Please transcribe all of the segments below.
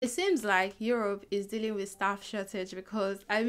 It seems like Europe is dealing with staff shortage because I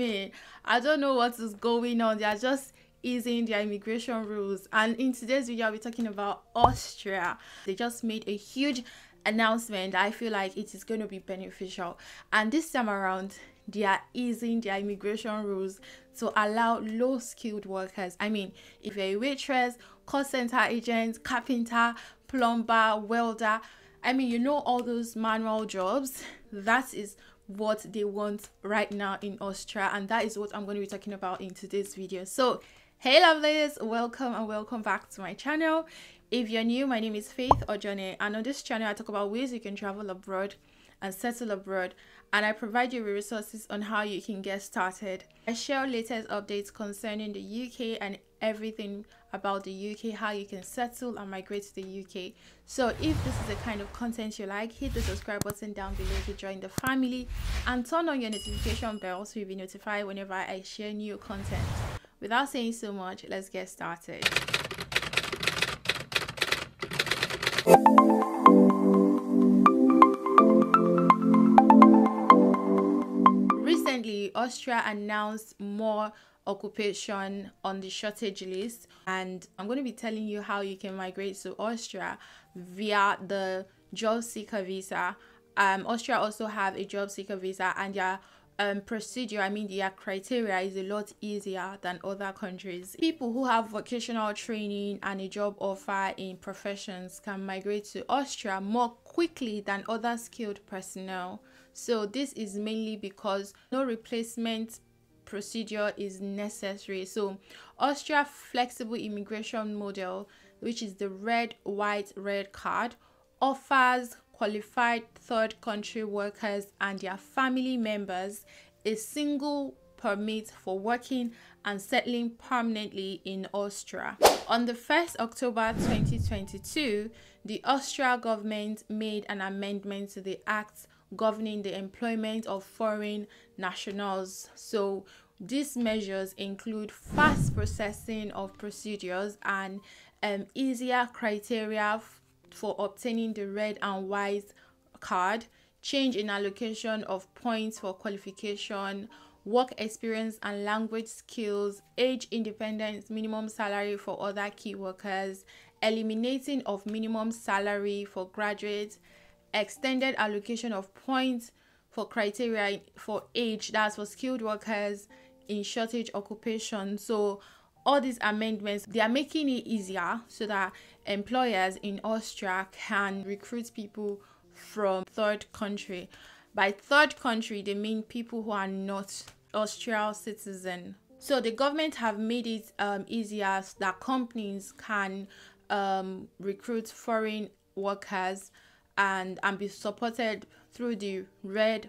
don't know what is going on. They are just easing their immigration rules. And in today's video, I'll be talking about Austria. They just made a huge announcement. I feel like it is going to be beneficial. And this time around, they are easing their immigration rules to allow low-skilled workers. If you're a waitress, call center agent, carpenter, plumber, welder, all those manual jobs, that is what they want right now in Austria, and that is what I'm going to be talking about in today's video. So hey lovelies, welcome back to my channel. If you're new, my name is Faith or Johnny, and on this channel I talk about ways you can travel abroad and settle abroad, and I provide you with resources on how you can get started. I share latest updates concerning the UK and everything about the UK, how you can settle and migrate to the UK. So if this is the kind of content you like, hit the subscribe button down below to join the family and turn on your notification bell so you'll be notified whenever I share new content. Without saying so much, let's get started. Recently, Austria announced more occupation on the shortage list, and I'm going to be telling you how you can migrate to Austria via the Jobseeker Visa. Austria also have a Jobseeker Visa, and their procedure, their criteria is a lot easier than other countries. People who have vocational training and a job offer in professions can migrate to Austria more quickly than other skilled personnel. So this is mainly because no replacement procedure is necessary. So Austria flexible immigration model, which is the red card, offers qualified third country workers and their family members a single permit for working and settling permanently in Austria. On the 1st October 2022, the Austria government made an amendment to the Act governing the employment of foreign nationals. So these measures include fast processing of procedures and easier criteria for obtaining the red and white card, change in allocation of points for qualification, work experience and language skills, age independence, minimum salary for other key workers, eliminating of minimum salary for graduates, extended allocation of points for criteria for age, that's for skilled workers in shortage occupation. So all these amendments, they are making it easier so that employers in Austria can recruit people from third country. By third country, they mean people who are not Austrian citizen. So the government have made it easier so that companies can recruit foreign workers and be supported through the red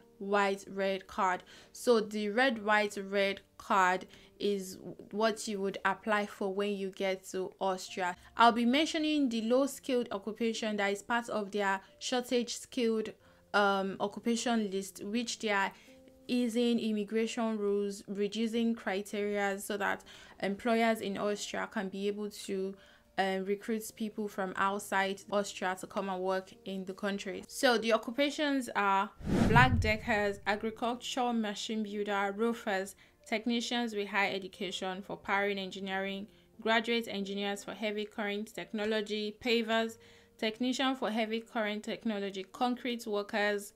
card. So the red card is what you would apply for when you get to Austria. I'll be mentioning the low skilled occupation that is part of their shortage skilled occupation list, which they are easing immigration rules, reducing criteria so that employers in Austria can be able to recruits people from outside Austria to come and work in the country. So the occupations are black deckers, agricultural machine builder, roofers, technicians with high education for powering engineering, graduate engineers for heavy current technology, pavers, technician for heavy current technology, concrete workers,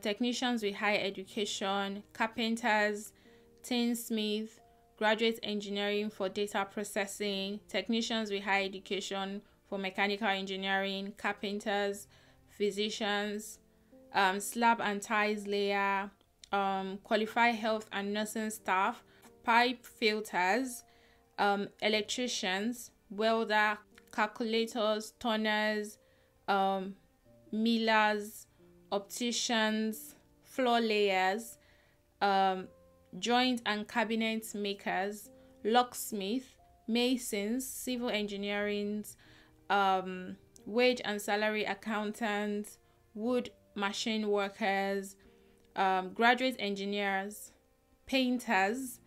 technicians with high education, carpenters, tinsmith, graduate engineering for data processing, technicians with high education for mechanical engineering, carpenters, physicians, slab and ties layer, qualified health and nursing staff, pipe filters, electricians, welder, calculators, turners, millers, opticians, floor layers, joint and cabinet makers, locksmith, masons, civil engineering, wage and salary accountants, wood machine workers, graduate engineers, painters,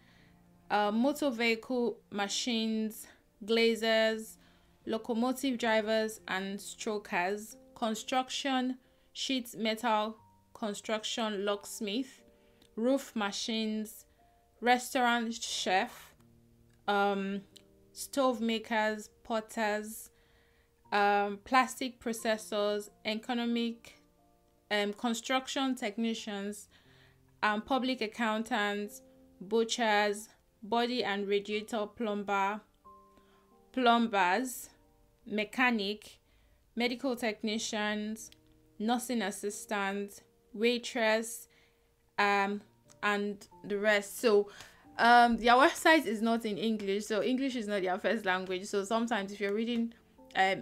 motor vehicle machines, glazers, locomotive drivers and strokers, construction, sheet metal construction locksmith, roof machines, restaurant chef, stove makers, potters, plastic processors, economic, construction technicians, public accountants, butchers, body and radiator plumbers, mechanic, medical technicians, nursing assistants, waitress, and the rest. So their website is not in English, so English is not their first language. So sometimes if you're reading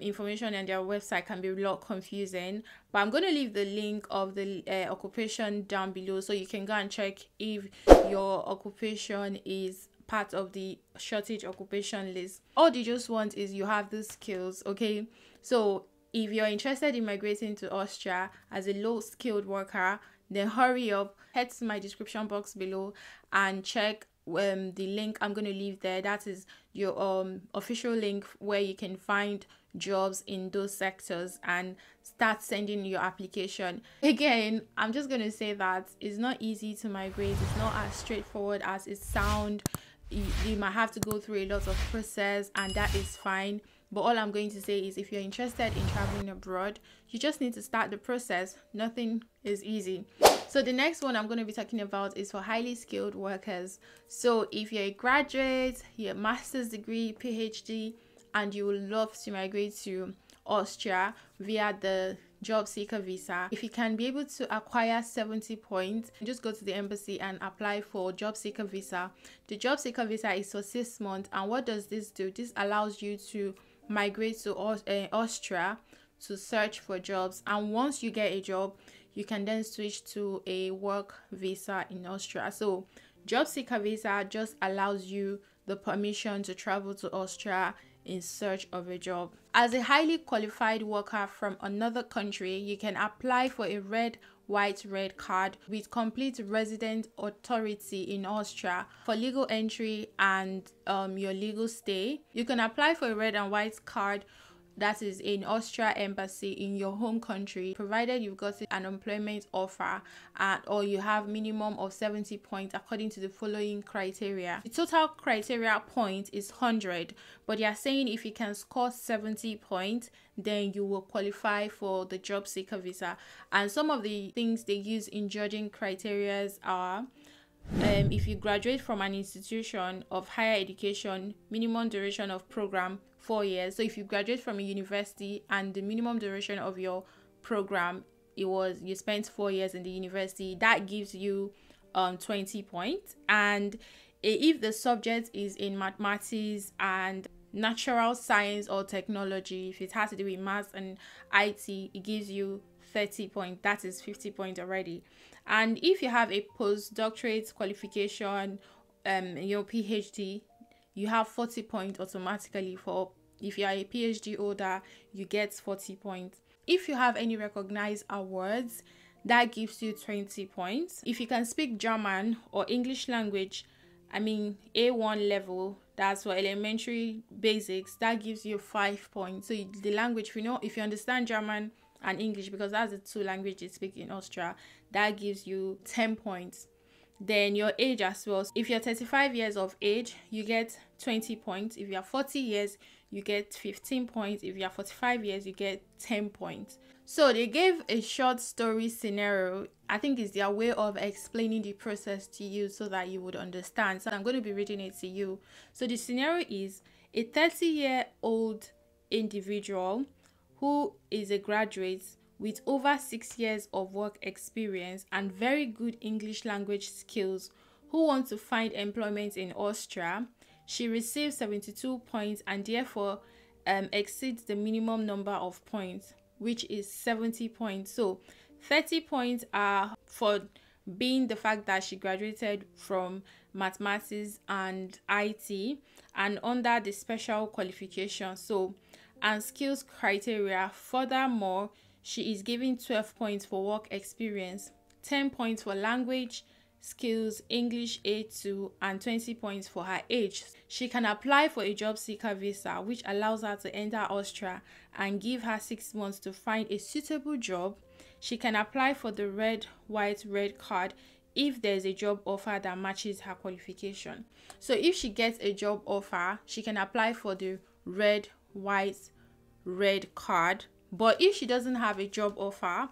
information on their website, can be a lot confusing, but I'm going to leave the link of the occupation down below, so you can go and check if your occupation is part of the shortage occupation list. All they just want is you have the skills. Okay, so if you're interested in migrating to Austria as a low skilled worker, then hurry up, head to my description box below and check the link I'm going to leave there. That is your official link where you can find jobs in those sectors and start sending your application. Again, I'm just going to say that it's not easy to migrate. It's not as straightforward as it sounds. You might have to go through a lot of process, and that is fine. But all I'm going to say is, if you're interested in traveling abroad, you just need to start the process. Nothing is easy. So the next one I'm going to be talking about is for highly skilled workers. So if you're a graduate, your master's degree, PhD, and you would love to migrate to Austria via the Jobseeker Visa, if you can be able to acquire 70 points, just go to the embassy and apply for Jobseeker Visa. The Jobseeker Visa is for 6 months, and what does this do? This allows you to migrate to Austria to search for jobs, and once you get a job, you can then switch to a work visa in Austria. So Jobseeker Visa just allows you the permission to travel to Austria in search of a job. As a highly qualified worker from another country, you can apply for a red, white, red card with complete resident authority in Austria for legal entry and your legal stay. You can apply for a red and white card that is in Austria embassy in your home country, provided you've got an employment offer or you have minimum of 70 points according to the following criteria. The total criteria point is 100, but they are saying if you can score 70 points, then you will qualify for the Jobseeker Visa. And some of the things they use in judging criteria are if you graduate from an institution of higher education, minimum duration of program 4 years. So if you graduate from a university and the minimum duration of your program, you spent 4 years in the university, that gives you 20 points. And if the subject is in mathematics and natural science or technology, if it has to do with maths and IT, it gives you 30 points. That is 50 points already. And if you have a postdoctorate qualification, your PhD, you have 40 points automatically. For if you are a PhD holder, you get 40 points. If you have any recognized awards, that gives you 20 points. If you can speak German or English language, A1 level, that's for elementary basics, that gives you 5 points. So the language, if you understand German and English, because that's the two languages you speak in Austria, that gives you 10 points. Then your age as well. If you're 35 years of age, you get 20 points. If you're 40 years, you get 15 points. If you're 45 years, you get 10 points. So they gave a short story scenario. I think it's their way of explaining the process to you so that you would understand. So I'm going to be reading it to you. So the scenario is a 30-year-old individual who is a graduate with over 6 years of work experience and very good English language skills who wants to find employment in Austria. She receives 72 points and therefore exceeds the minimum number of points, which is 70 points. So 30 points are for being the fact that she graduated from mathematics and IT and under the special qualification. So, and skills criteria. Furthermore, she is given 12 points for work experience, 10 points for language skills, English A2, and 20 points for her age. She can apply for a job seeker visa, which allows her to enter Austria and give her 6 months to find a suitable job. she can apply for the red, white, red card if there's a job offer that matches her qualification. So if she gets a job offer, she can apply for the red, white, red card. But if she doesn't have a job offer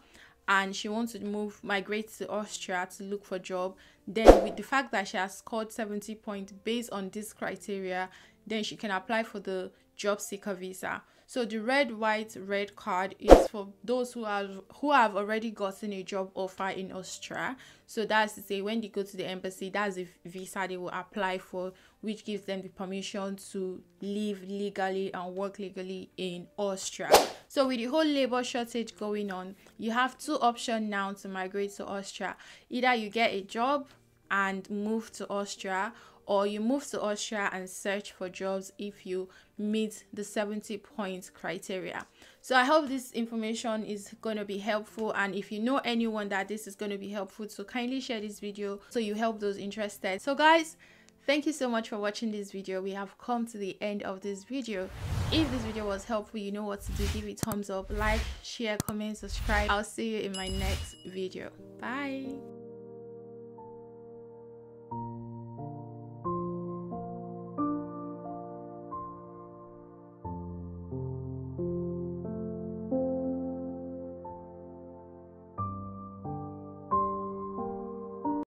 and she wants to migrate to Austria to look for a job, then with the fact that she has scored 70 points based on this criteria, then she can apply for the job seeker visa. So the red, white, red card is for those who have already gotten a job offer in Austria. So that's to say, when they go to the embassy, that's the visa they will apply for, which gives them the permission to live legally and work legally in Austria. So with the whole labor shortage going on, you have two options now to migrate to Austria. Either you get a job and move to Austria, or you move to Austria and search for jobs if you meet the 70 points criteria. So I hope this information is going to be helpful, and if you know anyone that this is going to be helpful, so kindly share this video so you help those interested. So guys, thank you so much for watching this video. We have come to the end of this video. If this video was helpful, you know what to do. Give it a thumbs up, like, share, comment, subscribe. I'll see you in my next video. Bye.